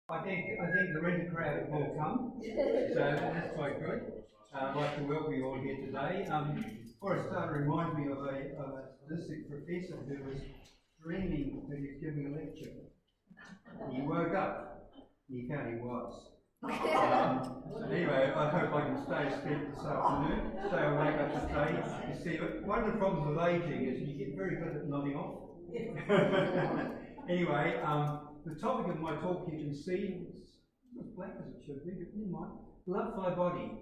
I think the rented crowd will come, so that's quite good. I'd like to welcome you all here today. Before I start, it reminds me of a statistics professor who was dreaming that he was giving a lecture. He woke up and he found he was. Anyway, I hope I can stay asleep this afternoon, stay awake up to day. You see, one of the problems with aging is you get very good at nodding off. Anyway, the topic of my talk you can see, it's as black as it should be, but never mind. Love thy body.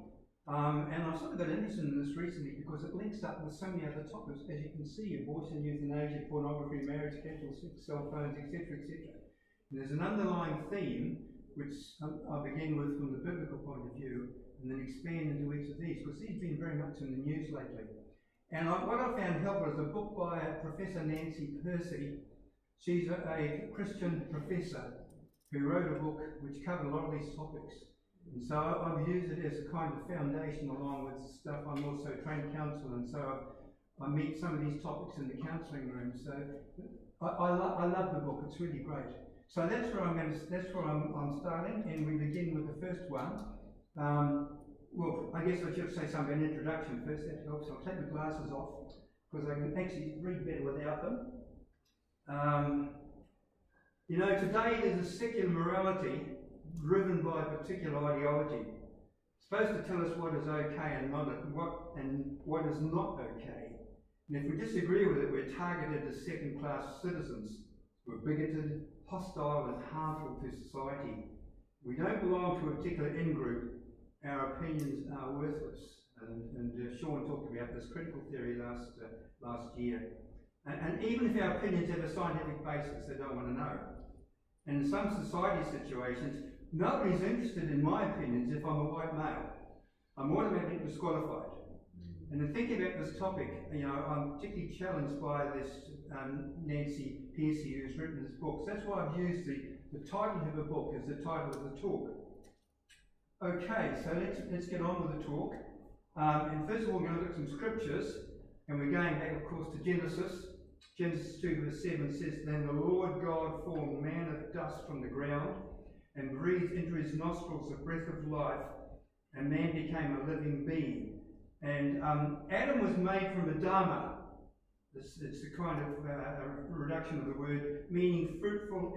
And I've sort of got interested in this recently because it links up with so many other topics. As you can see, abortion, euthanasia, pornography, marriage, casual sex, cell phones, etc., etc. And there's an underlying theme which I'll begin with from the biblical point of view and then expand into each of these, because these have been very much in the news lately. And what I found helpful is a book by Professor Nancy Percy. She's a Christian professor who wrote a book which covered a lot of these topics. And so I've used it as a kind of foundation along with stuff. I'm also a trained counsellor, and so I meet some of these topics in the counselling room. So I love the book. It's really great. So that's where I'm starting, and we begin with the first one. Well, I guess I should say something an introduction first. That helps. I'll take my glasses off because I can actually read better without them. You know, today there's a secular morality driven by a particular ideology. It's supposed to tell us what is okay and what is not okay. And if we disagree with it, we're targeted as second-class citizens. We're bigoted, hostile and harmful to society. We don't belong to a particular in-group. Our opinions are worthless. And Sean talked about this critical theory last year. And even if our opinions have a scientific basis, they don't want to know. And in some society situations, nobody's interested in my opinions if I'm a white male. I'm automatically disqualified. And in thinking about this topic, you know, I'm particularly challenged by this Nancy Percy who's written this book. So that's why I've used the title of her book as the title of the talk. Okay, so let's get on with the talk. And first of all, we're going to look at some scriptures. And we're going back, of course, to Genesis. Genesis 2 verse 7 says, "Then the Lord God formed man of dust from the ground and breathed into his nostrils the breath of life, and man became a living being." And Adam was made from Adama. It's a kind of a reduction of the word, meaning fruitful,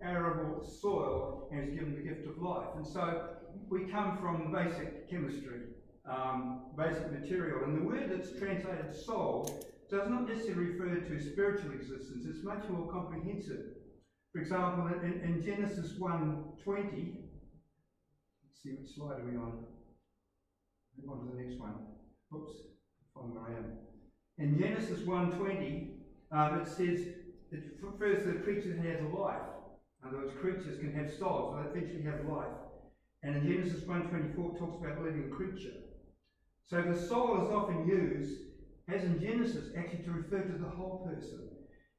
arable soil, and is given the gift of life. And so we come from basic chemistry, basic material. And the word that's translated soul does not necessarily refer to spiritual existence. It's much more comprehensive. For example, in Genesis 1:20, let's see, which slide are we on? Move on to the next one. Oops, find where I am. In Genesis 1:20, it says it refers to the creature that has life. In other words, creatures can have souls, so they eventually have life. And in Genesis 1:24, it talks about a living creature. So the soul is often used, as in Genesis, actually to refer to the whole person.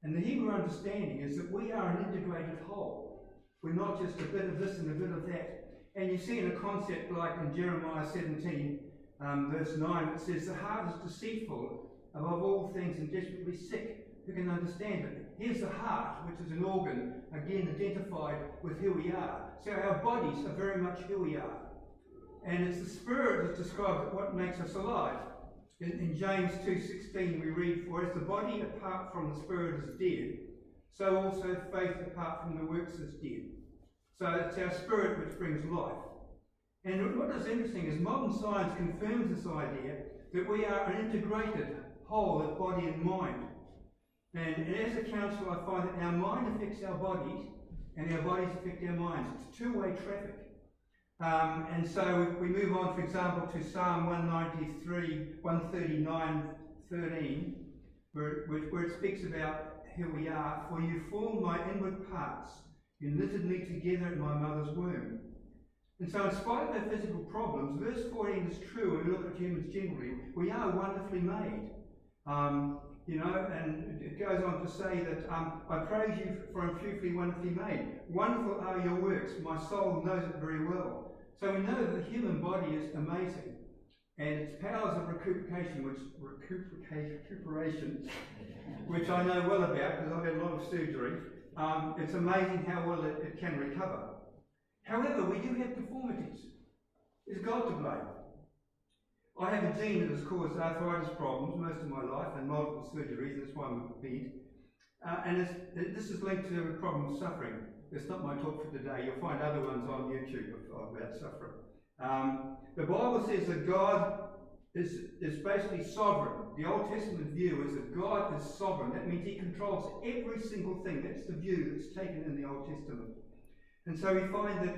And the Hebrew understanding is that we are an integrated whole. We're not just a bit of this and a bit of that. And you see in a concept like in Jeremiah 17, verse 9, it says, "The heart is deceitful above all things and desperately sick. Who can understand it?" Here's the heart, which is an organ, again identified with who we are. So our bodies are very much who we are. And it's the spirit that describes what makes us alive. In James 2:16 we read, "For as the body apart from the spirit is dead, so also faith apart from the works is dead." So it's our spirit which brings life. And what is interesting is modern science confirms this idea that we are an integrated whole of body and mind. And as a counsellor, I find that our mind affects our bodies and our bodies affect our minds. It's two-way traffic. And so we move on, for example, to Psalm 139:13, where it speaks about who we are. "For you formed my inward parts, you knitted me together in my mother's womb." And so in spite of our physical problems, verse 14 is true when we look at humans generally. We are wonderfully made. You know, and it goes on to say that, "I praise you for I'm fearfully, wonderfully made. Wonderful are your works. My soul knows it very well." So we know that the human body is amazing, and its powers of recuperation, which I know well about because I've had a lot of surgery. It's amazing how well it can recover. However, we do have deformities. Is God to blame? I have a gene that has caused arthritis problems most of my life and multiple surgeries. That's why I'm a bed. This is linked to the problem of suffering. It's not my talk for today. You'll find other ones on YouTube about suffering. The Bible says that God is basically sovereign. The Old Testament view is that God is sovereign. That means he controls every single thing. That's the view that's taken in the Old Testament. And so we find that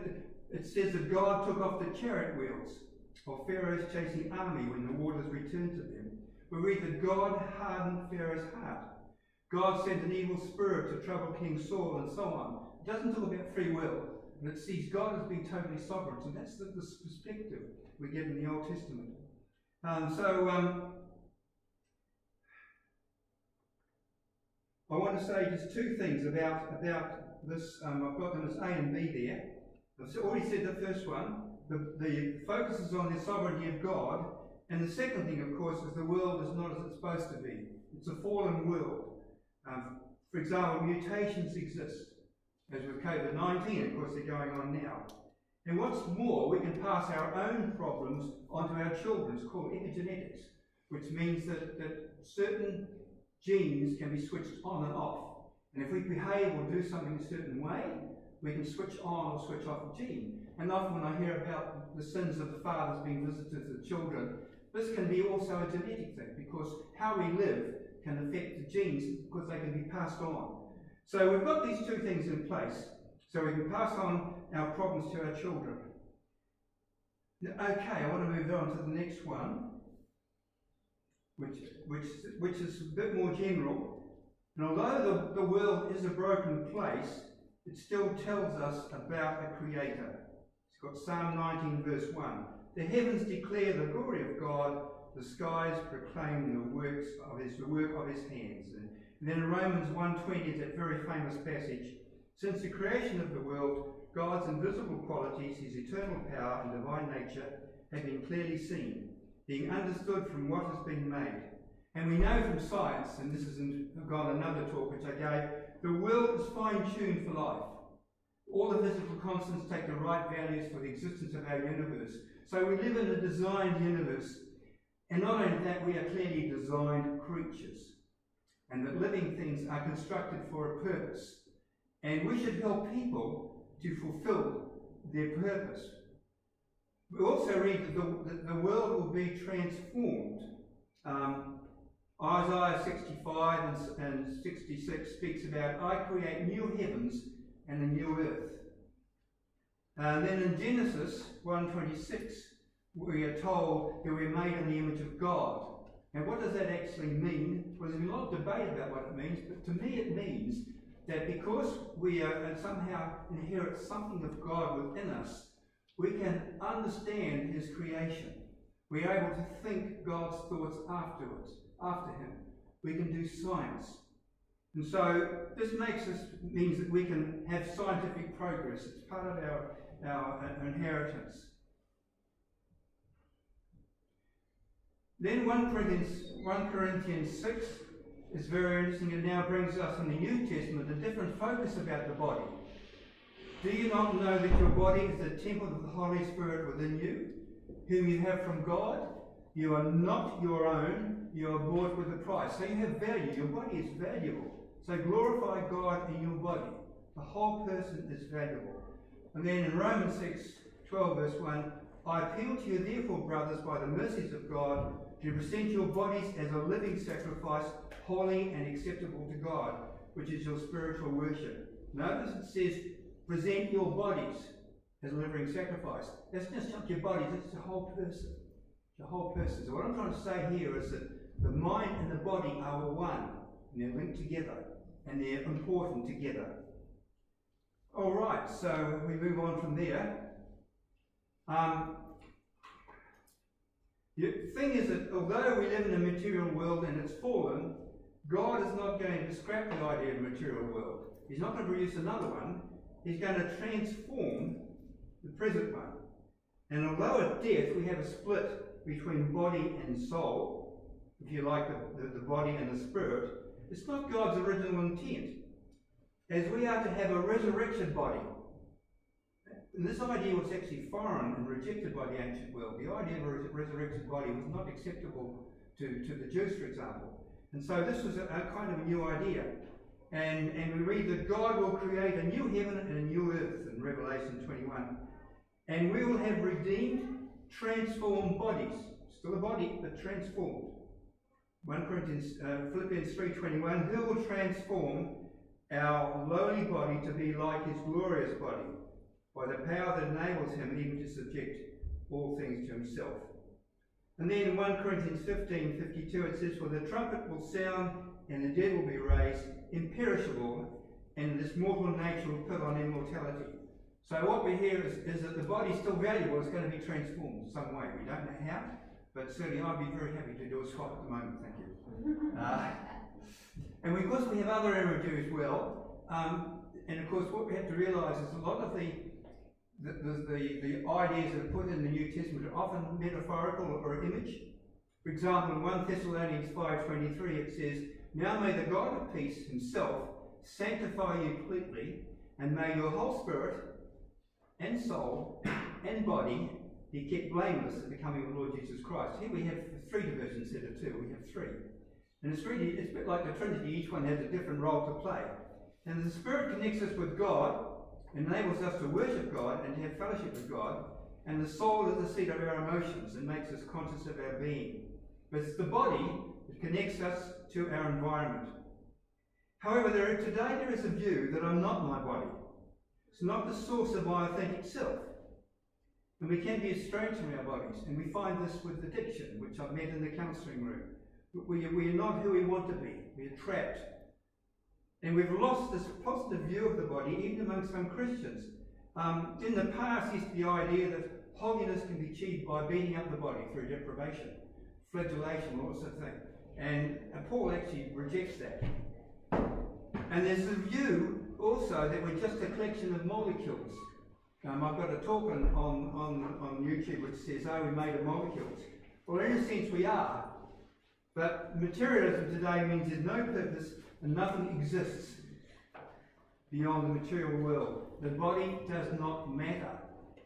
it says that God took off the chariot wheels of Pharaoh's chasing army when the waters returned to them. We read that God hardened Pharaoh's heart. God sent an evil spirit to trouble King Saul and so on. It doesn't talk about free will, but it sees God as being totally sovereign. So that's the perspective we get in the Old Testament. I want to say just two things about this. I've got them as A and B there. I've already said the first one. The focus is on the sovereignty of God. And the second thing, of course, is the world is not as it's supposed to be. It's a fallen world. For example, mutations exist. As with COVID-19, of course, they're going on now. And what's more, we can pass our own problems onto our children. It's called epigenetics, which means that certain genes can be switched on and off. And if we behave or do something a certain way, we can switch on or switch off a gene. And often when I hear about the sins of the fathers being visited to the children, this can be also a genetic thing, because how we live can affect the genes because they can be passed on. So we've got these two things in place, so we can pass on our problems to our children. Okay, I want to move on to the next one, which is a bit more general. And although the world is a broken place, it still tells us about a creator. It's got Psalm 19 verse 1. The heavens declare the glory of God, the skies proclaim the work of his hands. And then in Romans 1:20 is that very famous passage. Since the creation of the world, God's invisible qualities, his eternal power and divine nature, have been clearly seen, being understood from what has been made. And we know from science, and this is got another talk which I gave, the world is fine-tuned for life. All the physical constants take the right values for the existence of our universe. So we live in a designed universe. And not only that, we are clearly designed creatures. And that living things are constructed for a purpose. And we should help people to fulfill their purpose. We also read that the world will be transformed. Isaiah 65 and 66 speaks about, I create new heavens and a new earth. And then in Genesis 1:26, we are told that we're made in the image of God. And what does that actually mean? Well, there's been a lot of debate about what it means, but to me it means that because we somehow inherit something of God within us, we can understand his creation. We're able to think God's thoughts after him. We can do science. And so this means that we can have scientific progress. It's part of our inheritance. Then 1 Corinthians 6 is very interesting. It now brings us in the New Testament a different focus about the body. Do you not know that your body is the temple of the Holy Spirit within you, whom you have from God? You are not your own, you are bought with a price. So you have value, your body is valuable. So glorify God in your body. The whole person is valuable. And then in Romans 6:12 verse 1, I appeal to you therefore, brothers, by the mercies of God, to present your bodies as a living sacrifice, holy and acceptable to God, which is your spiritual worship. Notice it says, present your bodies as a living sacrifice. That's not your bodies, it's the whole person. The whole person. So what I'm trying to say here is that the mind and the body are one, and they're linked together, and they're important together. All right, so we move on from there. The thing is that although we live in a material world and it's fallen, God is not going to scrap the idea of a material world. He's not going to produce another one. He's going to transform the present one. And although at death we have a split between body and soul, if you like, the body and the spirit, it's not God's original intent. As we are to have a resurrection body. And this idea was actually foreign and rejected by the ancient world. The idea of a resurrected body was not acceptable to the Jews, for example. And so this was a kind of a new idea. And we read that God will create a new heaven and a new earth in Revelation 21. And we will have redeemed, transformed bodies. Still a body, but transformed. Philippians 3:21, who will transform our lowly body to be like his glorious body, by the power that enables him even to subject all things to himself. And then in 1 Corinthians 15:52 it says, for the trumpet will sound and the dead will be raised imperishable, and this mortal nature will put on immortality. So what we hear is that the body still valuable is going to be transformed in some way. We don't know how, but certainly I'd be very happy to do a swap at the moment, thank you. And because we have other imagery as well, and of course what we have to realise is a lot of the ideas that are put in the New Testament are often metaphorical or image. For example, in 1 Thessalonians 5:23 it says, now may the God of peace himself sanctify you completely, and may your whole spirit and soul and body be kept blameless at the coming of the Lord Jesus Christ. Here we have 3 divisions instead of 2, we have 3. And it's a bit like the Trinity, each one has a different role to play. And the Spirit connects us with God, enables us to worship God and to have fellowship with God, and the soul is the seat of our emotions and makes us conscious of our being. But it's the body that connects us to our environment. However, today there is a view that I'm not my body. It's not the source of my authentic self. And we can be estranged from our bodies, and we find this with addiction, which I've met in the counselling room. We are not who we want to be. We are trapped. And we've lost this positive view of the body, even among some Christians. In the past, used to be the idea that holiness can be achieved by beating up the body through deprivation, flagellation, all sorts of things. And Paul actually rejects that. And there's a view also that we're just a collection of molecules. I've got a talk on YouTube which says, oh, we're made of molecules. Well, in a sense we are. But materialism today means there's no purpose and nothing exists beyond the material world. The body does not matter.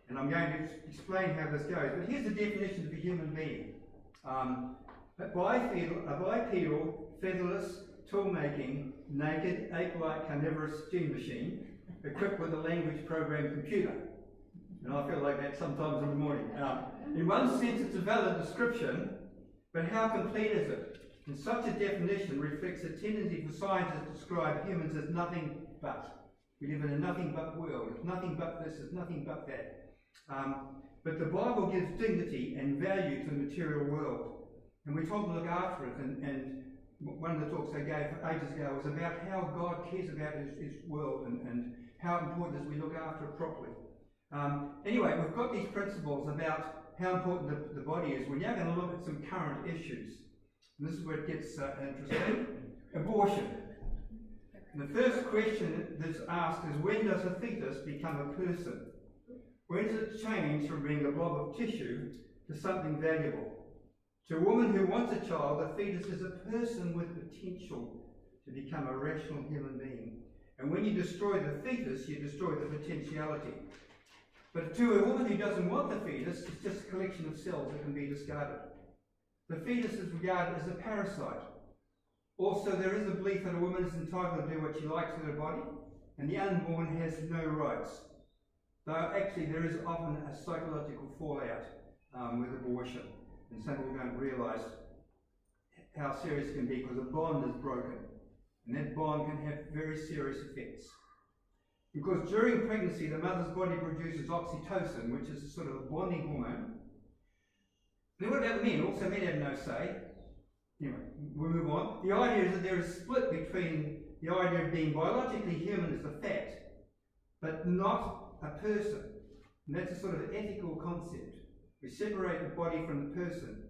And I'm going to explain how this goes. But here's the definition of a human being. A bipedal, featherless, tool-making, naked, ape-like, carnivorous gene machine equipped with a language programmed computer. And I feel like that sometimes in the morning. In one sense, it's a valid description, but how complete is it? And such a definition reflects a tendency for scientists to describe humans as nothing but. We live in a nothing but world. It's nothing but this, it's nothing but that. But the Bible gives dignity and value to the material world. And we're told to look after it. And one of the talks I gave ages ago was about how God cares about his world and how important it is we look after it properly. Anyway, we've got these principles about how important the body is. We're now going to look at some current issues. And this is where it gets interesting. Abortion. And the first question that's asked is, when does a fetus become a person? When does it change from being a blob of tissue to something valuable? To a woman who wants a child, a fetus is a person with potential to become a rational human being. And when you destroy the fetus, you destroy the potentiality. But to a woman who doesn't want the fetus, it's just a collection of cells that can be discarded. The fetus is regarded as a parasite. Also, there is a belief that a woman is entitled to do what she likes with her body, and the unborn has no rights. Though actually there is often a psychological fallout with abortion, and some people don't realise how serious it can be because a bond is broken, and that bond can have very serious effects. Because during pregnancy, the mother's body produces oxytocin, which is a sort of a bonding hormone. Then what about the men? Also, men have no say. Anyway, we'll move on. The idea is that there is a split between the idea of being biologically human as a fact, but not a person. And that's a sort of ethical concept. We separate the body from the person.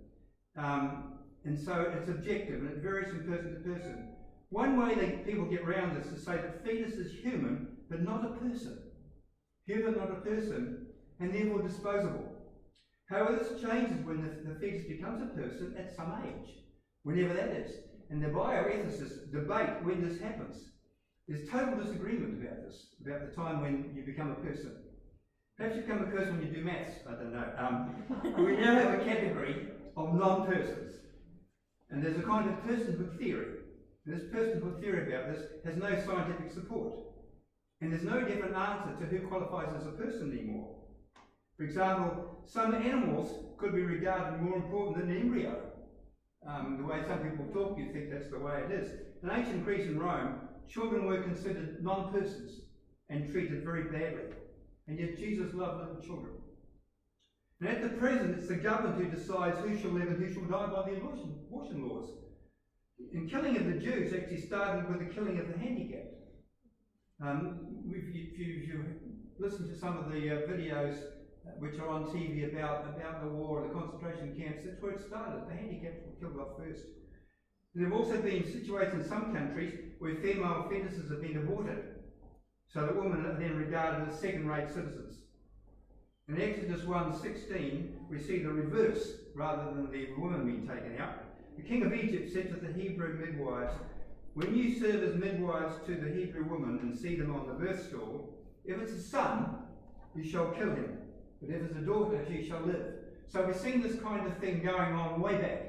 And so it's objective, and it varies from person to person. One way that people get around this is to say that fetus is human, but not a person. Human, not a person, and therefore disposable. However, this changes when the fetus becomes a person at some age, whenever that is. And the bioethicists debate when this happens. There's total disagreement about this, about the time when you become a person. Perhaps you come across when you do maths, I don't know. We now have a category of non-persons. And there's a kind of personhood theory. And this personhood theory about this has no scientific support. And there's no definite answer to who qualifies as a person anymore. For example, some animals could be regarded more important than an embryo. The way some people talk, you think that's the way it is. In ancient Greece and Rome, children were considered non-persons and treated very badly. And yet Jesus loved little children. And at the present, it's the government who decides who shall live and who shall die by the abortion laws. And killing of the Jews actually started with the killing of the handicapped. If you listen to some of the videos which are on TV about the war and the concentration camps, that's where it started. The handicapped were killed off first. And there have also been situations in some countries where female fetuses have been aborted, so that women are then regarded as second-rate citizens. In Exodus 1:16, we see the reverse, rather than the woman being taken out. The king of Egypt said to the Hebrew midwives, "When you serve as midwives to the Hebrew woman and see them on the birth stool, if it's a son, you shall kill him. But if it's a daughter, she shall live." So we're seeing this kind of thing going on way back.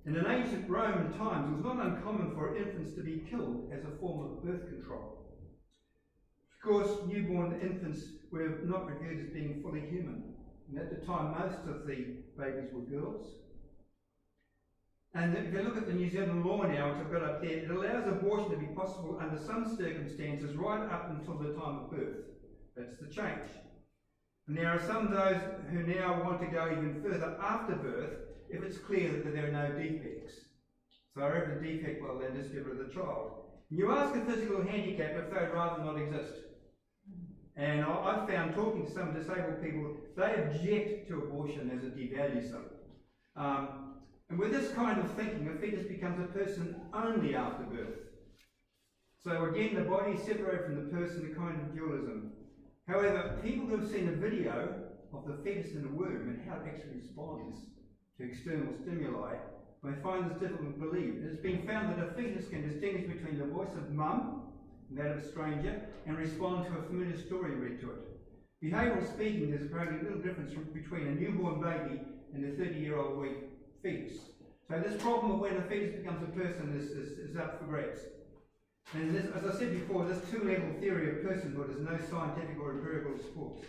And in ancient Roman times, it was not uncommon for infants to be killed as a form of birth control. Of course, newborn infants were not reviewed as being fully human. And at the time, most of the babies were girls. And if you look at the New Zealand law now, which I've got up there, it allows abortion to be possible under some circumstances right up until the time of birth. That's the change. And there are some of those who now want to go even further after birth if it's clear that there are no defects. So if there's a defect, well, then just get rid of the child. You ask a physical handicap if they'd rather not exist. And I've found, talking to some disabled people, they object to abortion as it devalues them. And with this kind of thinking, a fetus becomes a person only after birth. So again, the body is separated from the person, a kind of dualism. However, people who have seen a video of the fetus in the womb and how it actually responds to external stimuli may find this difficult to believe. It has been found that a fetus can distinguish between the voice of mum and that of a stranger and respond to a familiar story read to it. Behavioural speaking, there's apparently little difference between a newborn baby and a 30-year-old weak fetus. So this problem of when a fetus becomes a person is up for grabs. And this, as I said before, this two-level theory of personhood has no scientific or empirical support.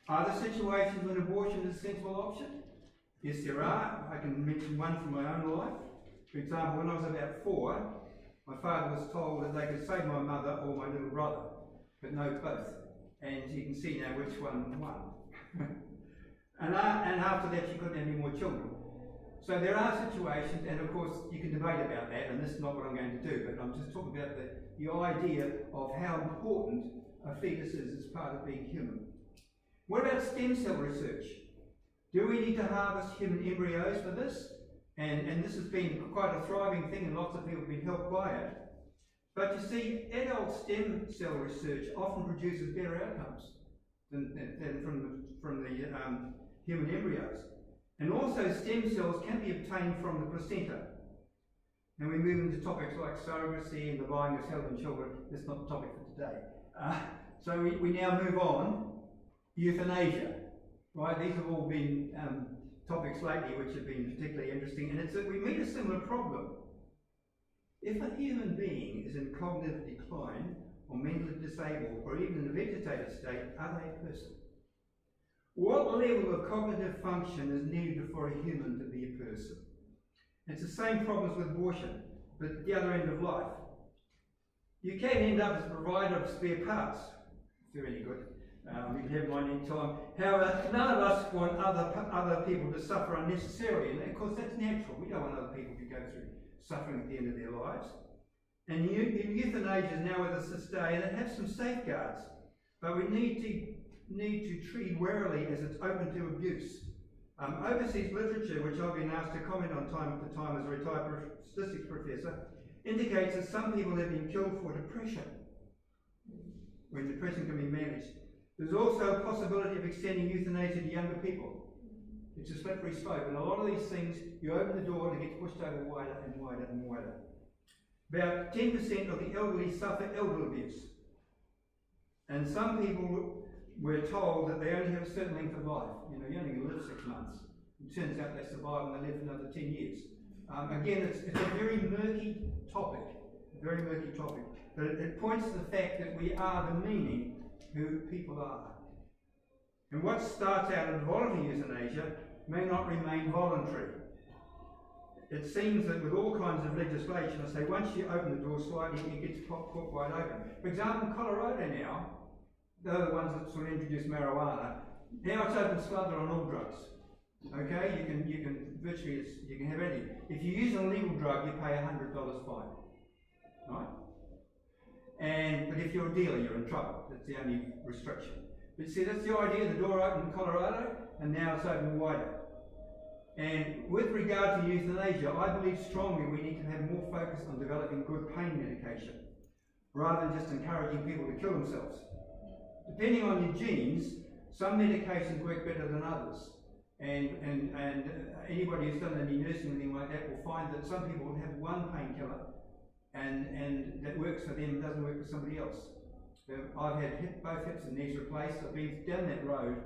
Are there situations when abortion is a sensible option? Yes, there are. I can mention one from my own life. For example, when I was about 4, my father was told that they could save my mother or my little brother, but no both. And you can see now which one won. and after that, she couldn't have any more children. So there are situations, and of course you can debate about that, and this is not what I'm going to do, but I'm just talking about the idea of how important a fetus is as part of being human. What about stem cell research? Do we need to harvest human embryos for this? And this has been quite a thriving thing, and lots of people have been helped by it. But you see, adult stem cell research often produces better outcomes than from the human embryos. And also stem cells can be obtained from the placenta. And we move into topics like surrogacy and the buying of healthy children. That's not the topic for today. So we now move on. Euthanasia. Right? These have all been topics lately which have been particularly interesting. And we meet a similar problem. If a human being is in cognitive decline or mentally disabled or even in a vegetative state, are they a person? What level of cognitive function is needed for a human to be a person? It's the same problems with abortion, but at the other end of life. You can end up as a provider of spare parts, if they're any good. You can have mine any time. However, none of us want other people to suffer unnecessarily, and of course that's natural. We don't want other people to go through suffering at the end of their lives. And euthanasia is now with us this day, and it has some safeguards, but we need to treat warily as it's open to abuse. Overseas literature, which I've been asked to comment on time after time as a retired statistics professor, indicates that some people have been killed for depression, when depression can be managed. There's also a possibility of extending euthanasia to younger people. It's a slippery slope, and a lot of these things, you open the door and it gets pushed over wider and wider and wider. About 10% of the elderly suffer elder abuse. And some people we're told that they only have a certain length of life. You know, you only live 6 months. It turns out they survive and they live another 10 years. Again, it's a very murky topic, but it points to the fact that we are the meaning who people are. And what starts out as voluntary euthanasia may not remain voluntary. It seems that with all kinds of legislation, I say once you open the door slightly, it gets put wide open. For example, in Colorado now, they're the ones that sort of introduced marijuana. Now it's open slather on all drugs. Okay, you can virtually you can have anything. If you use an illegal drug, you pay $100 fine, right? But if you're a dealer, you're in trouble. That's the only restriction. But see, that's the idea. The door opened in Colorado, and now it's open wider. And with regard to euthanasia, I believe strongly we need to have more focus on developing good pain medication, rather than just encouraging people to kill themselves. Depending on your genes, some medications work better than others. And anybody who's done any nursing or anything like that will find that some people will have one painkiller and that works for them and doesn't work for somebody else. I've had both hips and knees replaced. I've been down that road,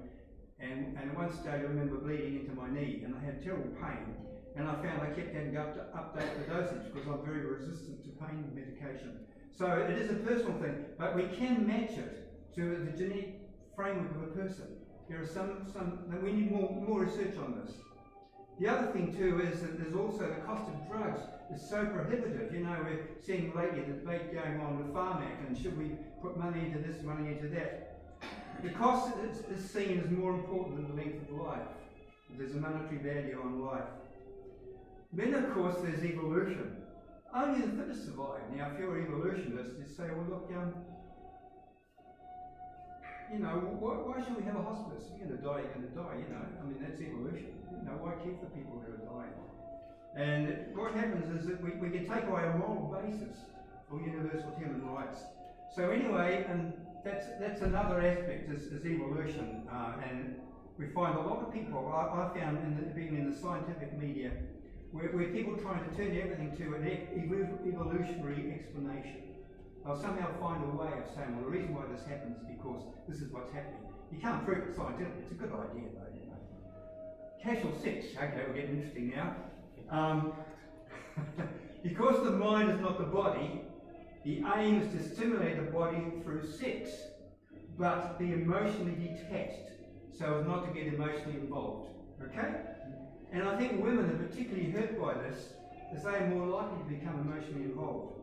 and at one stage I remember bleeding into my knee and I had terrible pain, and I found I kept having to update the dosage because I'm very resistant to pain medication. So it is a personal thing, but we can match it to the genetic framework of a person. There are we need more research on this. The other thing too is that there's also the cost of drugs is so prohibitive. You know, we're seeing lately the debate going on with Pharmac, and should we put money into this, money into that. The cost is seen as more important than the length of life. There's a monetary value on life. Then of course there's evolution. Only the fittest survive. Now if you're an evolutionist, you say, well look, you know, why should we have a hospice? If you're going to die, you're going to die, you know. I mean, that's evolution. You know, why care for people who are dying? And what happens is that we can take away a moral basis for universal human rights. So anyway, and that's another aspect is evolution. And we find a lot of people, I found being in the scientific media, where people trying to turn everything to an evolutionary explanation. They'll somehow find a way of saying, well, the reason why this happens is because this is what's happening. You can't prove it scientifically. It's a good idea, though, you know. Casual sex. Okay, we're getting interesting now. Because the mind is not the body, the aim is to stimulate the body through sex, but be emotionally detached, so as not to get emotionally involved. Okay? And I think women are particularly hurt by this, as they are more likely to become emotionally involved.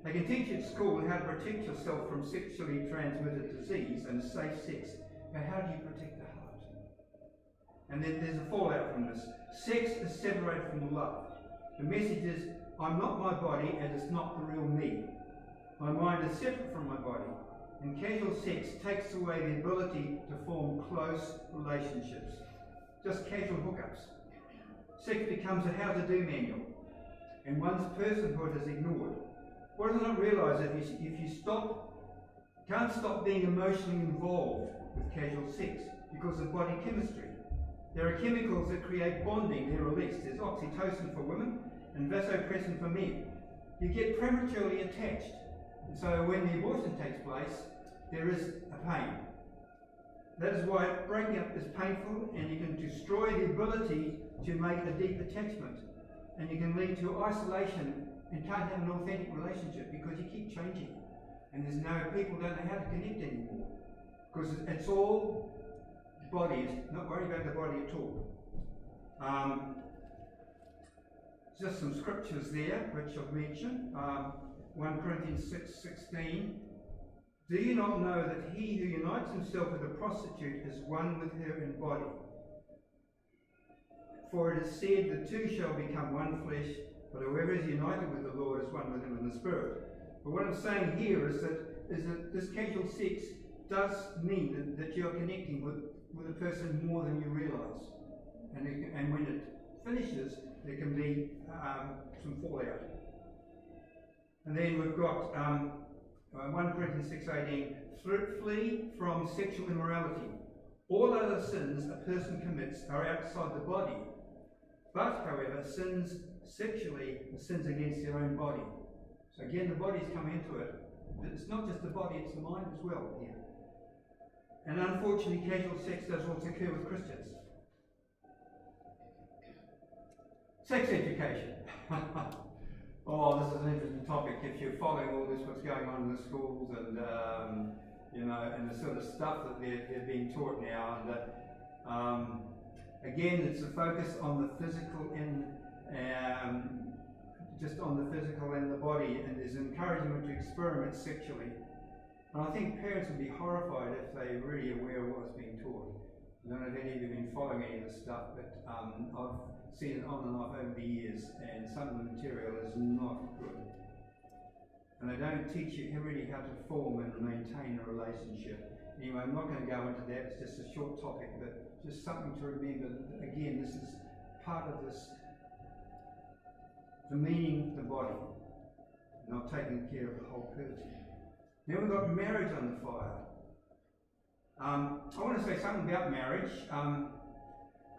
They can teach at school how to protect yourself from sexually transmitted disease and safe sex, but how do you protect the heart? And then there's a fallout from this. Sex is separated from love. The message is, I'm not my body and it's not the real me. My mind is separate from my body, and casual sex takes away the ability to form close relationships. Just casual hookups. Sex becomes a how-to-do manual, and one's personhood is ignored. What do they not realise? If you can't stop being emotionally involved with casual sex because of body chemistry. There are chemicals that create bonding, they're released. There's oxytocin for women and vasopressin for men. You get prematurely attached. And so when the abortion takes place, there is a pain. That is why breaking up is painful, and you can destroy the ability to make a deep attachment. And you can lead to isolation and can't have an authentic relationship because you keep changing. And people don't know how to connect anymore. Because it's all bodies, not worrying about the body at all. Just some scriptures there, which I've mentioned. 1 Corinthians 6:16. Do you not know that he who unites himself with a prostitute is one with her in body? For it is said, the two shall become one flesh, but whoever is united with the Lord is one with him in the Spirit. But what I'm saying here is that this casual sex does mean that you're connecting with a person more than you realise. And when it finishes, there can be some fallout. And then we've got 1 Corinthians 6:18, flee from sexual immorality. All other sins a person commits are outside the body. But, however, sins sexually are sins against their own body. So again, the body's come into it. But it's not just the body, it's the mind as well here. And unfortunately, casual sex does also occur with Christians. Sex education. Oh, this is an interesting topic. If you're following all this, what's going on in the schools and and the sort of stuff that they're being taught now, and again, it's a focus on the physical and just on the physical and the body, and there's encouragement to experiment sexually. And I think parents would be horrified if they're really aware of what's being taught. I don't know if any of you have been following any of this stuff, but I've seen it on and off over the years, and some of the material is not good. And they don't teach you really how to form and maintain a relationship. Anyway, I'm not going to go into that, it's just a short topic, but just something to remember. Again, this is part of this demeaning the body, not taking care of the whole person. Then we've got marriage under fire. I want to say something about marriage.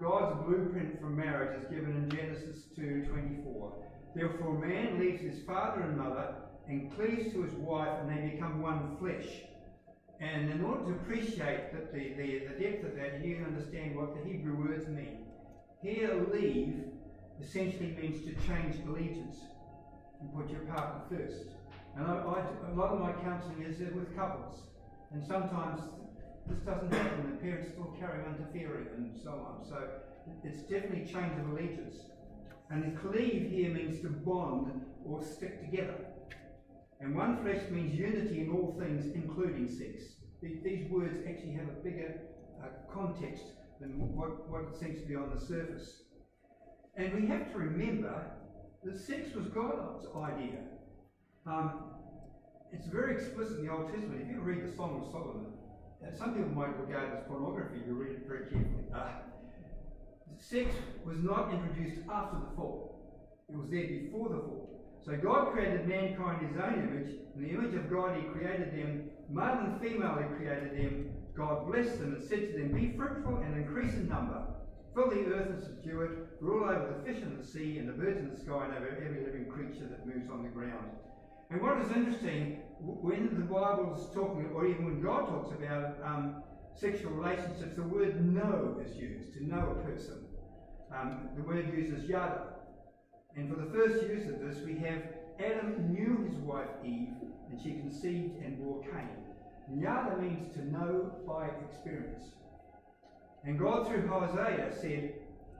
God's blueprint for marriage is given in Genesis 2:24. Therefore a man leaves his father and mother and cleaves to his wife, and they become one flesh. And in order to appreciate that the depth of that, you need to understand what the Hebrew words mean. Here, leave essentially means to change allegiance and put your partner first. And a lot of my counselling is with couples, and sometimes this doesn't happen. The parents still carry on interfering and so on. So it's definitely change of allegiance. And cleave here means to bond or stick together. And one flesh means unity in all things, including sex. These words actually have a bigger context than what it seems to be on the surface. And we have to remember that sex was God's idea. It's very explicit in the Old Testament. If you read the Song of Solomon, some people might regard it as pornography. You read it very carefully. Sex was not introduced after the fall. It was there before the fall. So God created mankind in his own image. In the image of God he created them. Male and female he created them. God blessed them and said to them, be fruitful and increase in number. Fill the earth and subdue it. Rule over the fish in the sea and the birds in the sky and over every living creature that moves on the ground. And what is interesting, when the Bible is talking, or even when God talks about sexual relationships, the word know is used, to know a person. The word used is yada. And for the first use of this, we have Adam knew his wife Eve, and she conceived and bore Cain. Yada means to know by experience. And God through Hosea said,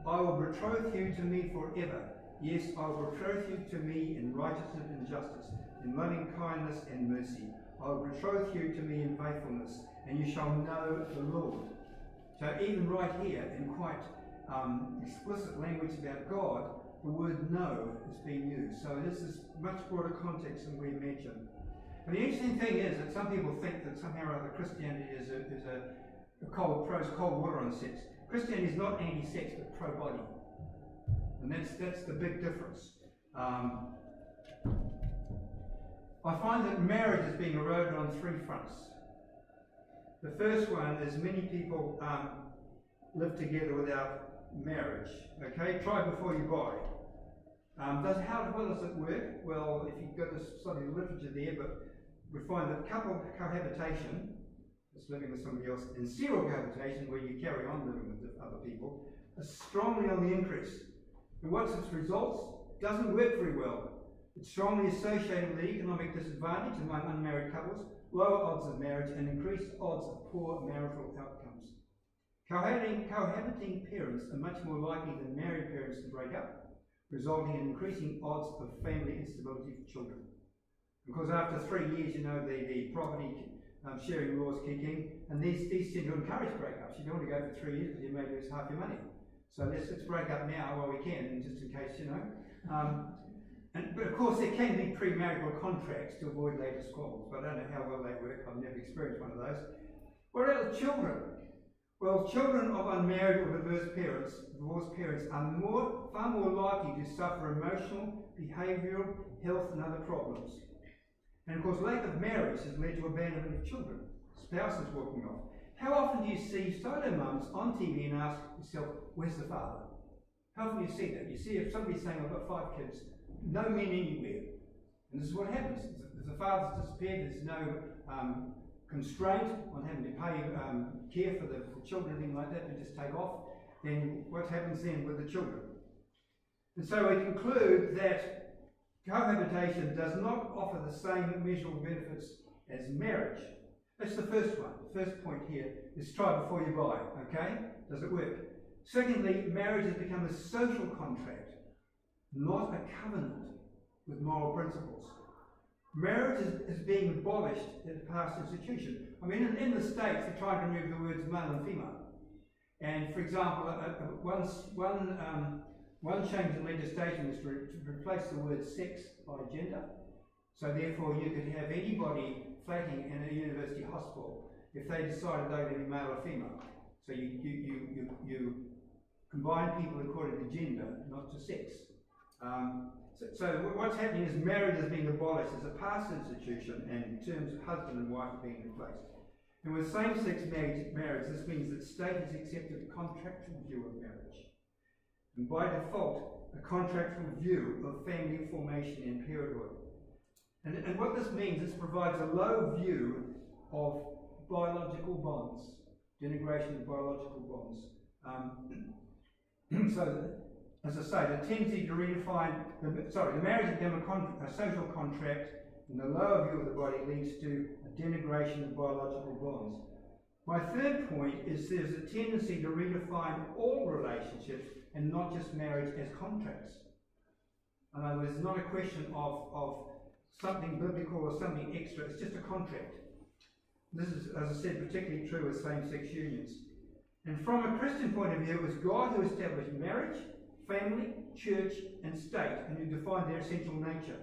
I will betroth you to me forever. Yes, I will betroth you to me in righteousness and justice, in loving kindness and mercy. I will betroth you to me in faithfulness, and you shall know the Lord. So even right here, in quite explicit language about God, the word know is being used. So this is much broader context than we imagine. And the interesting thing is that some people think that somehow or other Christianity is throws cold water on sex. Christianity is not anti-sex, but pro-body. And that's the big difference. I find that marriage is being eroded on three fronts. The first one is many people live together without marriage. Okay, try before you buy. How well does it work? Well, if you've got this study literature there, but we find that couple cohabitation, that's living with somebody else, and serial cohabitation, where you carry on living with other people, is strongly on the increase. And what's its results? Doesn't work very well. It's strongly associated with economic disadvantage among unmarried couples, lower odds of marriage, and increased odds of poor marital outcomes. Cohabiting parents are much more likely than married parents to break up, resulting in increasing odds of family instability for children. Because after 3 years, the property sharing laws kick in, and these tend to encourage breakups. You don't want to go for 3 years because you may lose half your money. So let's break up now while we can, just in case, But of course, there can be premarital contracts to avoid later squabbles, but I don't know how well they work. I've never experienced one of those. What about the children? Well, children of unmarried or divorced parents are far more likely to suffer emotional, behavioural, health and other problems. And of course, lack of marriage has led to abandonment of children, spouses walking off. How often do you see solo mums on TV and ask yourself, where's the father? How often do you see that? You see if somebody's saying, I've got 5 kids, no men anywhere. And this is what happens. The father's disappeared, there's no constraint on having to pay care for the children, anything like that, they just take off, then what happens then with the children? And so we conclude that cohabitation does not offer the same measurable benefits as marriage. That's the first one. The first point here is try before you buy, okay? Does it work? Secondly, marriage has become a social contract, not a covenant with moral principles. Marriage is being abolished as a past institution. I mean, in the States, they try to remove the words male and female. And, for example, one change in legislation is to replace the word sex by gender. So, therefore, you could have anybody flatting in a university hospital if they decided they were going to be male or female. So, you combine people according to gender, not to sex. So what's happening is marriage is being abolished as a past institution, and terms of husband and wife are being replaced. And with same-sex marriage, this means that state has accepted a contractual view of marriage, and by default, a contractual view of family formation and parenthood. And what this means is provides a low view of biological bonds, denigration of biological bonds. So, as I say, the tendency to redefine, the marriage became a social contract, and the lower view of the body leads to a denigration of biological bonds. My third point is there's a tendency to redefine all relationships and not just marriage as contracts. In other words, it's not a question of something biblical or something extra, it's just a contract. This is, as I said, particularly true with same-sex unions. And from a Christian point of view, it was God who established marriage, family, church, and state, and who defined their essential nature.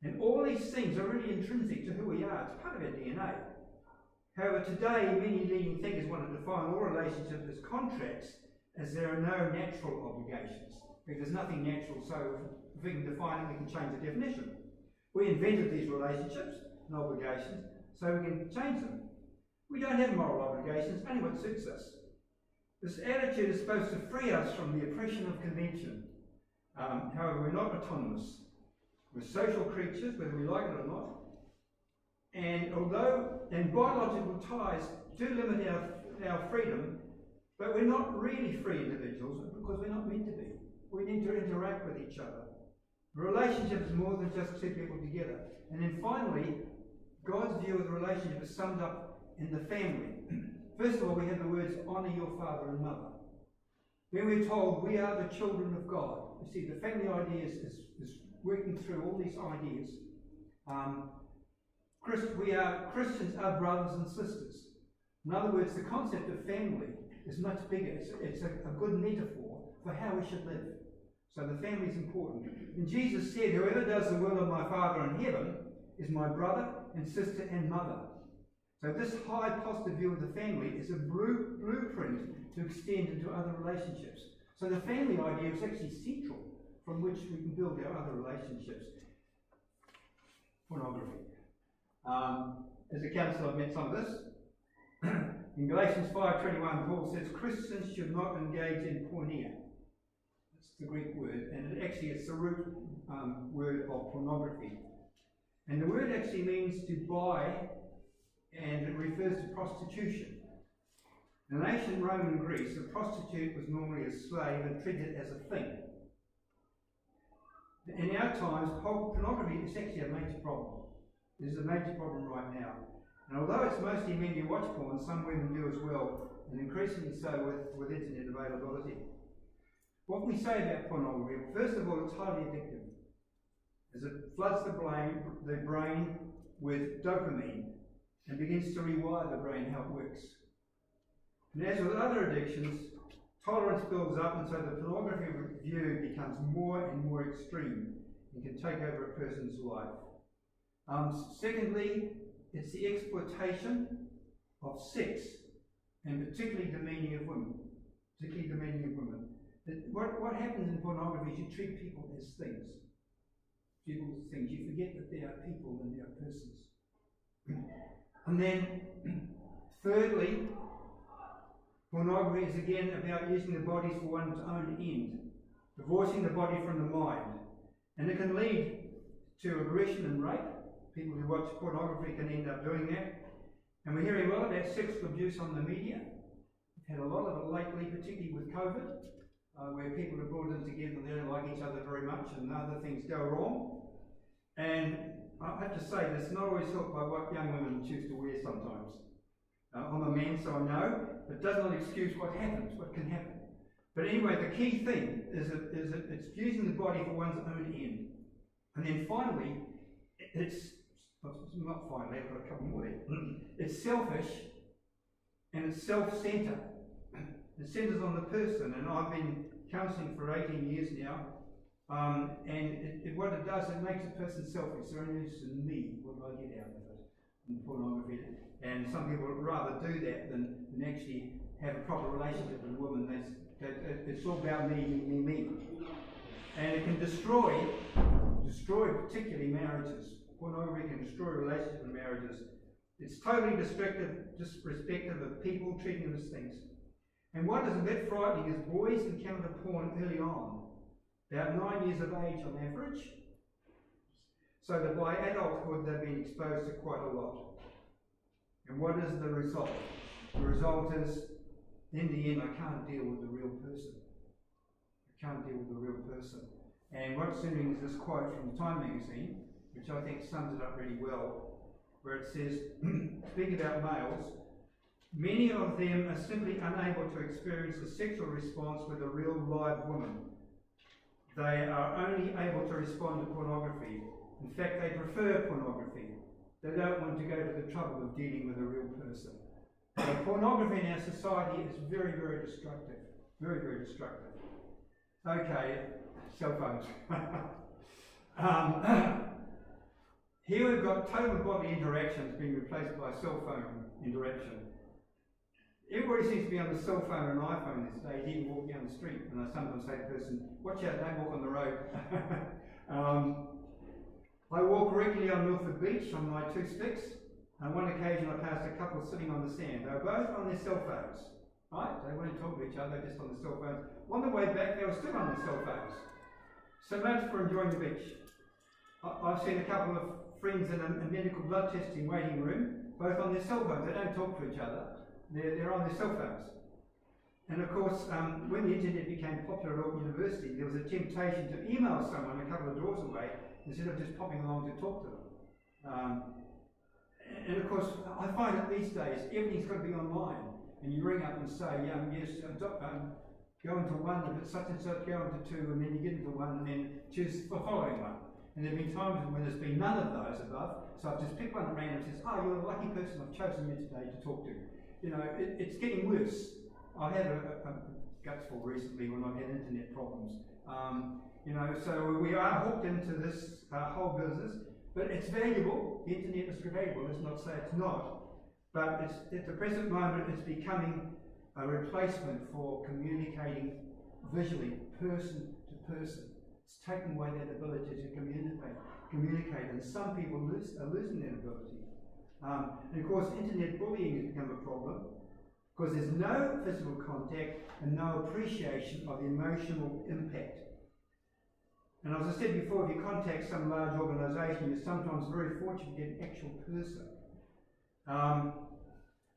And all these things are really intrinsic to who we are. It's part of our DNA. However, today, many leading thinkers want to define all relationships as contracts, as there are no natural obligations. Because there's nothing natural, so if we can define it, we can change the definition. We invented these relationships and obligations, so we can change them. We don't have moral obligations, only what suits us. This attitude is supposed to free us from the oppression of convention. However, we're not autonomous. We're social creatures, whether we like it or not. And biological ties do limit our freedom, but we're not really free individuals because we're not meant to be. We need to interact with each other. A relationship is more than just two people together. And then finally, God's view of the relationship is summed up in the family. First of all, we have the words, honour your father and mother. Then we're told we are the children of God. You see, the family idea is working through all these ideas. Christians are brothers and sisters. In other words, the concept of family is much bigger. It's a good metaphor for how we should live. So the family is important. And Jesus said, whoever does the will of my Father in heaven is my brother and sister and mother. So this high positive view of the family is a blueprint to extend into other relationships. So the family idea is actually central from which we can build our other relationships. Pornography. As a counsellor, I've met some of this. In Galatians 5:21, Paul says Christians should not engage in porneia. That's the Greek word, and it's the root word of pornography. And the word actually means to buy, and it refers to prostitution. In ancient Rome and Greece, a prostitute was normally a slave and treated as a thing. In our times, pornography is actually a major problem. It is a major problem right now. And although it's mostly men who watch porn, some women do as well, and increasingly so with internet availability. What can we say about pornography? First of all, it's highly addictive, as it floods the brain with dopamine and begins to rewire the brain how it works. And as with other addictions, tolerance builds up, and so the pornography view becomes more and more extreme and can take over a person's life. Secondly, it's the exploitation of sex, and particularly demeaning of women. What happens in pornography is you treat people as things. You forget that they are people and they are persons. And then, thirdly, pornography is again about using the bodies for one's own end, divorcing the body from the mind. And it can lead to aggression and rape. People who watch pornography can end up doing that. And we're hearing a lot about sexual abuse on the media. We've had a lot of it lately, particularly with COVID, where people are brought in together and they don't like each other very much and other things go wrong. And I have to say, this not always helped by what young women choose to wear sometimes. I'm a man, so I know, but it does not excuse what happens, what can happen. But anyway, the key thing is that it's using the body for one's own end. And then finally, not finally, I've got a couple more there. It's selfish and it's self-centered. It centers on the person, and I've been counselling for 18 years now. What it does, it makes a person selfish. They're only interested in me, what do I get out of it, in pornography. And some people would rather do that than actually have a proper relationship with a woman. It's all about me. And it can destroy particularly marriages. Pornography can destroy relationships and marriages. It's totally disrespectful of people, treating them as things. And what is a bit frightening is boys encounter porn early on, about 9 years of age on average, so that by adulthood they've been exposed to quite a lot. And what is the result? The result is, in the end, I can't deal with the real person. I can't deal with the real person. And what's interesting is this quote from Time magazine, which I think sums it up really well, where it says, speaking about males, many of them are simply unable to experience a sexual response with a real live woman. They are only able to respond to pornography. In fact, they prefer pornography. They don't want to go to the trouble of dealing with a real person. So pornography in our society is very, very destructive. Very, very destructive. Okay, cell phones. Here we've got total bodily interactions being replaced by cell phone interaction. Everybody seems to be on the cell phone and iPhone these days, even walking down the street. And I sometimes say to the person, watch out, don't walk on the road. I walk regularly on Milford Beach on my 2 sticks. On one occasion I passed a couple sitting on the sand. They were both on their cell phones. Right? They weren't talking to each other, just on the cell phones. On the way back, they were still on their cell phones. So much for enjoying the beach. I've seen a couple of friends in a medical blood testing waiting room, both on their cell phones. They don't talk to each other. They're on their cell phones. And of course, when the internet became popular at Auckland University, there was a temptation to email someone a couple of doors away instead of just popping along to talk to them. And of course, I find that these days, everything's got to be online. And you ring up and say, yes, go into one, if it's such and such, go into 2, and then you get into one, and then choose the following one. And there have been times when there's been none of those above, so I've just picked one at random and says, you're the lucky person I've chosen you today to talk to. You know, it's getting worse. I had a gutsful recently when I've had internet problems. You know, so we are hooked into this whole business, but it's valuable. The internet is valuable. Let's not say it's not. But at the present moment, it's becoming a replacement for communicating visually, person to person. It's taking away that ability to communicate, and some people are losing that ability. And of course, internet bullying has become a problem because there's no physical contact and no appreciation of the emotional impact. And as I said before, if you contact some large organisation, you're sometimes very fortunate to get an actual person.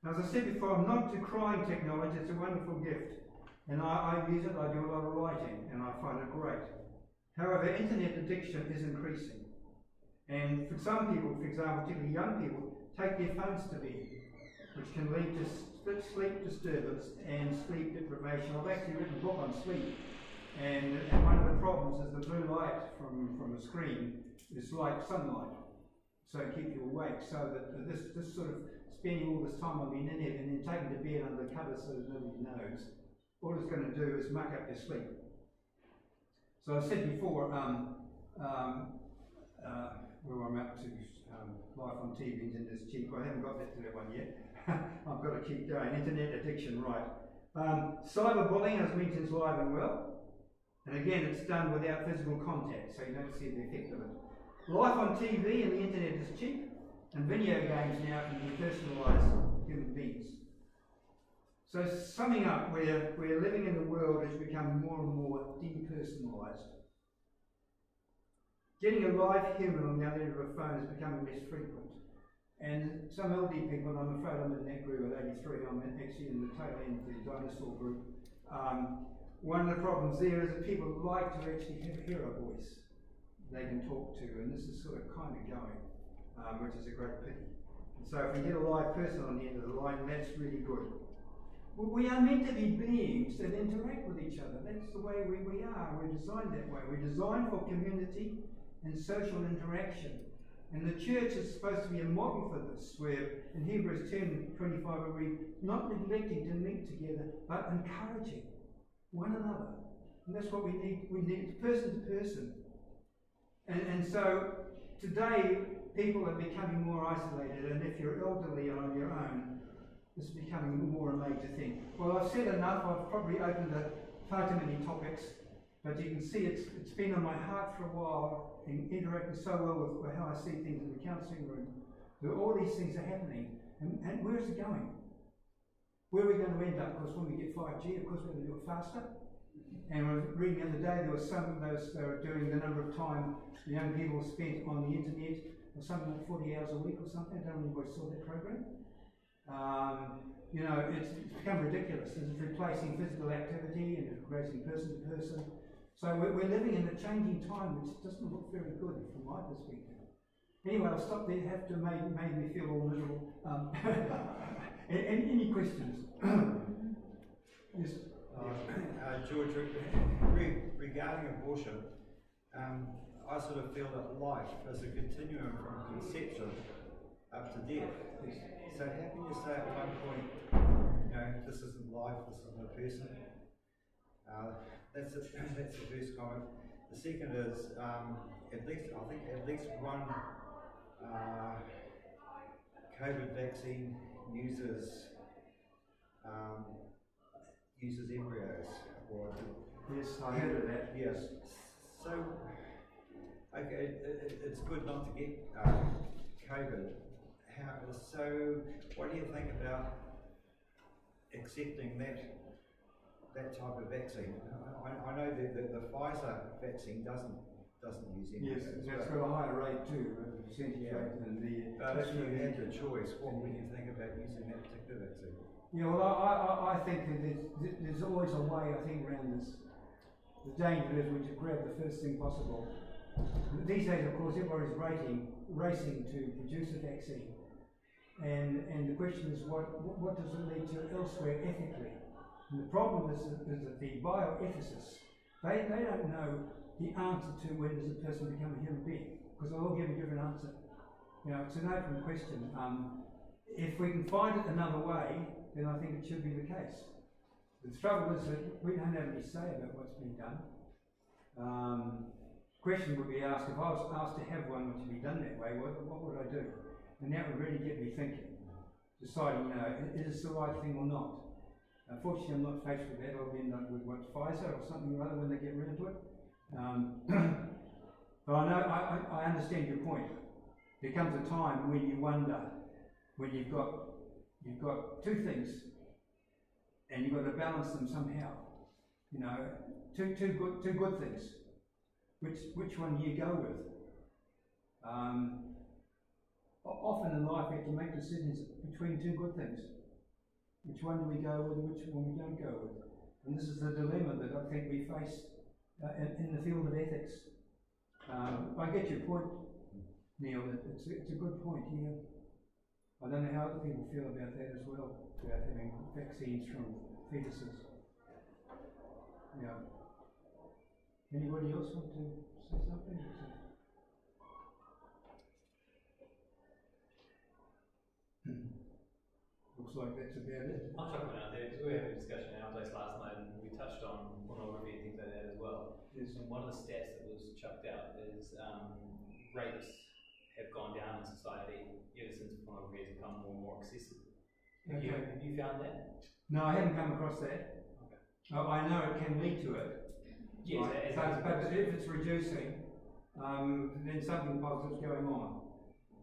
As I said before, I'm not decrying technology. It's a wonderful gift, and I use it. I do a lot of writing, and I find it great. However, internet addiction is increasing, and for some people, for example, particularly young people, take their phones to bed, which can lead to sleep disturbance and sleep deprivation. I've actually written a book on sleep, and one of the problems is the blue light from a screen is like sunlight, so it keeps you awake. So that this sort of spending all this time on the internet and then taking to bed under the covers so that nobody knows, all it's going to do is muck up your sleep. So I said before, where I'm up to, life on TV, internet is cheap. I haven't got to that one yet. I've got to keep going. Internet addiction, right. Cyberbullying, as mentioned, is live and well. And again, it's done without physical contact, so you don't see the effect of it. Life on TV and the internet is cheap, and video games now can depersonalise human beings. So summing up, we're living in a world that's become more and more depersonalised. Getting a live human on the other end of a phone is becoming less frequent. And some elderly people, and I'm afraid I'm in that group at 83, I'm actually in the tail end of the dinosaur group. One of the problems there is that people like to actually hear a voice they can talk to, and this is sort of kind of going, which is a great pity. And so if we get a live person on the end of the line, that's really good. We are meant to be beings that interact with each other. That's the way we are. We're designed that way. We're designed for community and social interaction. And the church is supposed to be a model for this, where in Hebrews 10:25 we read, not neglecting to meet together, but encouraging one another. And that's what we need. We need person to person. And so today people are becoming more isolated, and if you're elderly and on your own, this is becoming more a major thing. Well, I've said enough. I've probably opened far too many topics, but you can see it's been on my heart for a while, and interacting so well with how I see things in the counselling room. That all these things are happening, and where is it going? Where are we going to end up? Because when we get 5G, of course we're going to do it faster. And I was reading the other day, there was some of those, they were doing the number of time the young people spent on the internet, or something like 40 hours a week or something. I don't know if anybody saw that program. You know, it's become ridiculous. It's replacing physical activity and it's replacing person to person. So we're living in a changing time which doesn't look very good from my perspective. Anyway, I'll stop there. Have to made me feel all miserable. Any questions? Yes. George, regarding abortion, I sort of feel that life is a continuum from conception up to death. So how can you say at one point, you know, this isn't life, this isn't a person? That's the first comment. The second is, at least one COVID vaccine uses embryos. Yes, I heard of that. Yes. So, okay, it's good not to get COVID. So, what do you think about accepting that type of vaccine? I know that the Pfizer vaccine doesn't use embryos. Yes, that's got a higher rate too, percentage rate than the. But if you had your choice, what would you think about using that particular vaccine? Yeah, well, I think that there's always a way, I think, around this. The danger is we to grab the first thing possible. These days, of course, everybody's racing to produce a vaccine. And the question is, what does it lead to elsewhere ethically? And the problem is that the bioethicists, they don't know the answer to when does a person become a human being, because they'll all give a different answer. You know, it's an open question. If we can find it another way, then I think it should be the case. The trouble is that we don't have any say about what's being done. Question would be asked, if I was asked to have one which would be done that way, what would I do? And that would really get me thinking, deciding, you know, is this the right thing or not? Unfortunately, I'm not faced with that. I'll end up with Pfizer or something or other when they get around to it. But I know, I understand your point. There comes a time when you wonder, when you've got two things, and you've got to balance them somehow. You know, two good things. Which one do you go with? Often in life we have to make decisions between two good things. Which one do we go with and which one we don't go with? And this is the dilemma that I think we face in the field of ethics. I get your point, Neil. It's a good point here. I don't know how other people feel about that as well, about having vaccines from fetuses. Yeah. Anybody else want to say something? Looks like that's about it. I'll chuck one out there because we had a discussion in our place last night and we touched on pornography and things like that as well. Yes. And one of the stats that was chucked out is rapes have gone down in society ever since pornography has become more and more accessible. Have you found that? No, I haven't come across that. Okay. I know it can lead to it. Yes, right. But if it's reducing, then something positive's going on.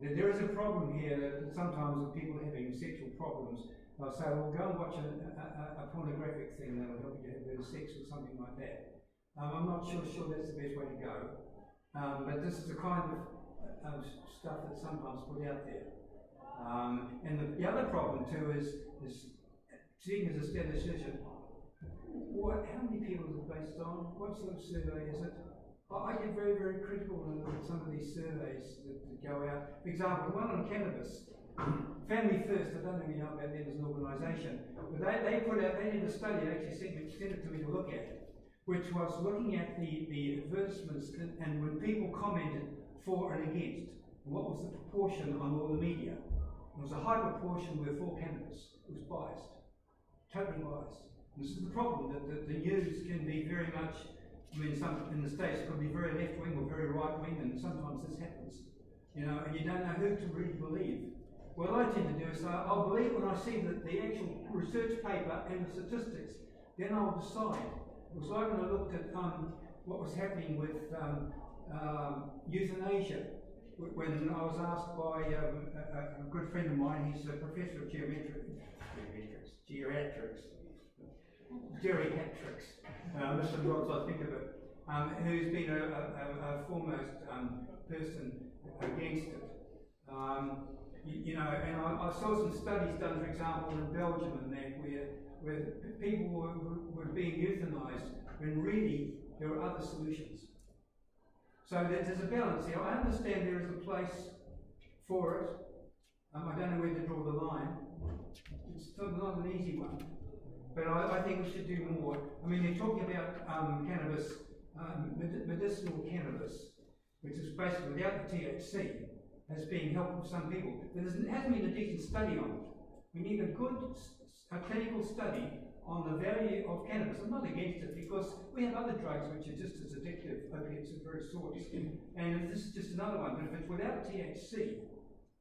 There is a problem here that sometimes with people having sexual problems, they'll say, well, go and watch a pornographic thing that'll help you have a bit of sex or something like that. I'm not sure that's the best way to go. But this is the kind of stuff that's sometimes put out there. And the other problem too is seeing as a statistician, how many people is it based on? What sort of survey is it? I get very, very critical when I look at some of these surveys that go out. For example, one on cannabis, Family First, I don't know if you know about them as an organisation, but they did a study, they actually sent it to me to look at, which was looking at the advertisements and when people commented for and against, and what was the proportion on all the media. There was a high proportion were for cannabis. It was biased, totally biased. And this is the problem, that the news can be very much, I mean, some in the States it could be very left-wing or very right-wing, and sometimes this happens. You know, and you don't know who to really believe. What I tend to do is I'll believe when I see the actual research paper and the statistics, then I'll decide. It was like when I looked at what was happening with euthanasia. When I was asked by a good friend of mine, he's a professor of geriatrics, Mr. Rods, I think of it, who's been a foremost person against it. You know, and I saw some studies done, for example, in Belgium and that, where people were being euthanized when really there were other solutions. So there's a balance here. I understand there is a place for it. I don't know where to draw the line. It's not an easy one. But I think we should do more. I mean, they're talking about cannabis, medicinal cannabis, which is basically without the THC, as being helpful for some people. But there hasn't been a decent study on it. We need a good clinical study on the value of cannabis. I'm not against it because we have other drugs which are just as addictive, opiates of various sorts. And this is just another one. But if it's without THC,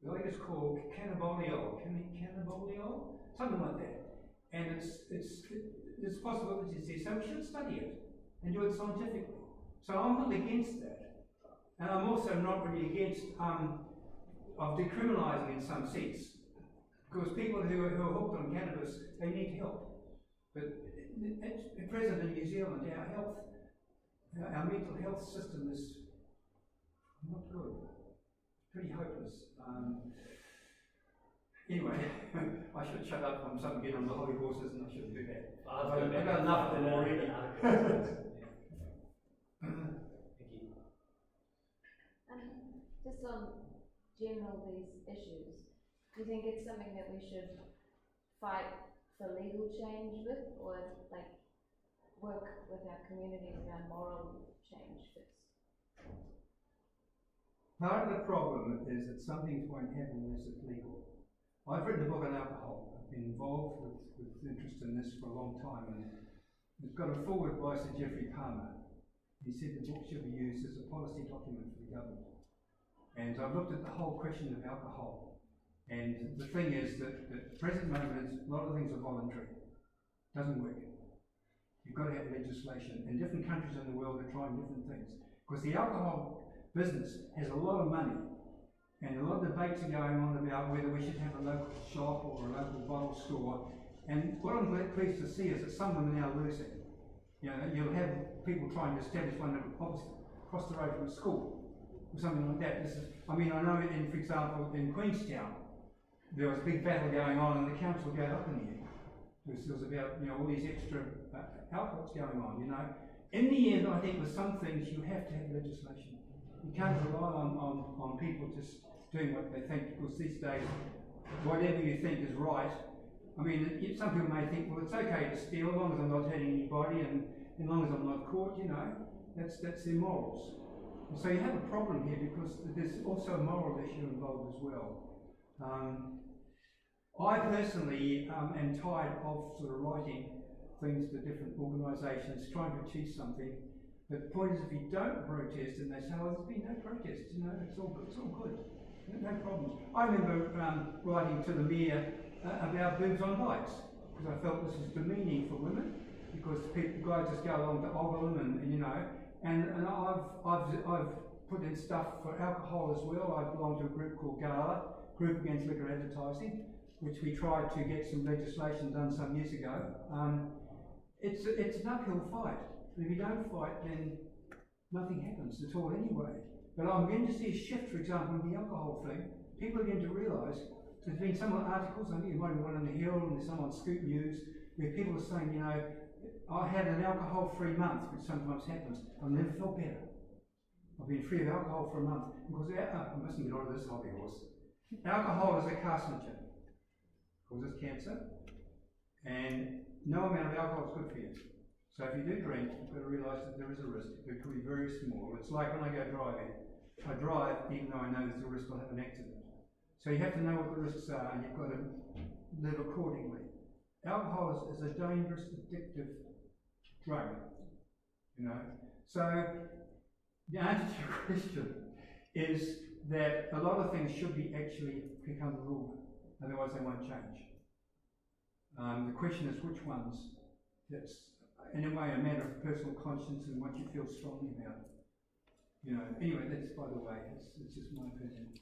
I think it's called cannaboliol, something like that. And there's possibilities there, so we should study it and do it scientifically. So I'm not against that. And I'm also not really against of decriminalising in some sense. Because people who are hooked on cannabis, they need help. But at present in New Zealand, our mental health system is not good. Pretty hopeless. Anyway, I should shut up. I'm starting to get on the hobby horses and I shouldn't do that. I've got enough of them already. Thank you. Just on general these issues, do you think it's something that we should fight for legal change with, or like work with our communities around moral change fix? Part of the problem is that some things won't happen unless it's legal. I've written a book on alcohol. I've been involved with interest in this for a long time, and it's got a foreword by Sir Geoffrey Palmer. He said the book should be used as a policy document for the government. And I've looked at the whole question of alcohol. And the thing is that at the present moment, a lot of things are voluntary. It doesn't work. You've got to have legislation. And different countries in the world are trying different things. Because the alcohol business has a lot of money. And a lot of debates are going on about whether we should have a local shop or a local bottle store. And what I'm pleased to see is that some of them are now losing. You know, you'll have people trying to establish one across the road from a school or something like that. I know for example, in Queenstown, there was a big battle going on and the council gave up in the end. Because there was about, all these extra outlets going on, In the end, I think with some things you have to have legislation. You can't rely on people just doing what they think, because these days, whatever you think is right, some people may think, well, it's okay to steal as long as I'm not hurting anybody and as long as I'm not caught, that's their morals. And so you have a problem here because there's also a moral issue involved as well. I personally am tired of sort of writing things to different organisations, trying to achieve something. But the point is, if you don't protest, and they say, "Oh, there's been no protest," it's all good, no problems. I remember writing to the mayor about boobs on bikes because I felt this was demeaning for women, because guys just go along to ogle them, and I've put in stuff for alcohol as well. I belong to a group called GALA, Group Against Liquor Advertising, which we tried to get some legislation done some years ago. It's an uphill fight. If you don't fight, then nothing happens at all anyway. But I'm going to see a shift, for example, in the alcohol thing. People are going to realise been some articles, I think you might have one on the Hill and there's some on Scoop News, where people are saying, you know, I had an alcohol-free month, which sometimes happens. I've never felt better. I've been free of alcohol for a month because I mustn't get out of this hobby horse. Alcohol is a carcinogen, causes cancer, and no amount of alcohol is good for you. So if you do drink, you've got to realise that there is a risk. It could be very small. It's like when I go driving. I drive even though I know there's a risk I'll have an accident. So you have to know what the risks are, and you've got to live accordingly. Alcohol is a dangerous, addictive drug, you know. So the answer to your question is that a lot of things should be actually become the rule, otherwise they won't change. The question is which ones. That's in a way a matter of personal conscience and what you feel strongly about. You know. Anyway, that's by the way. It's just my opinion.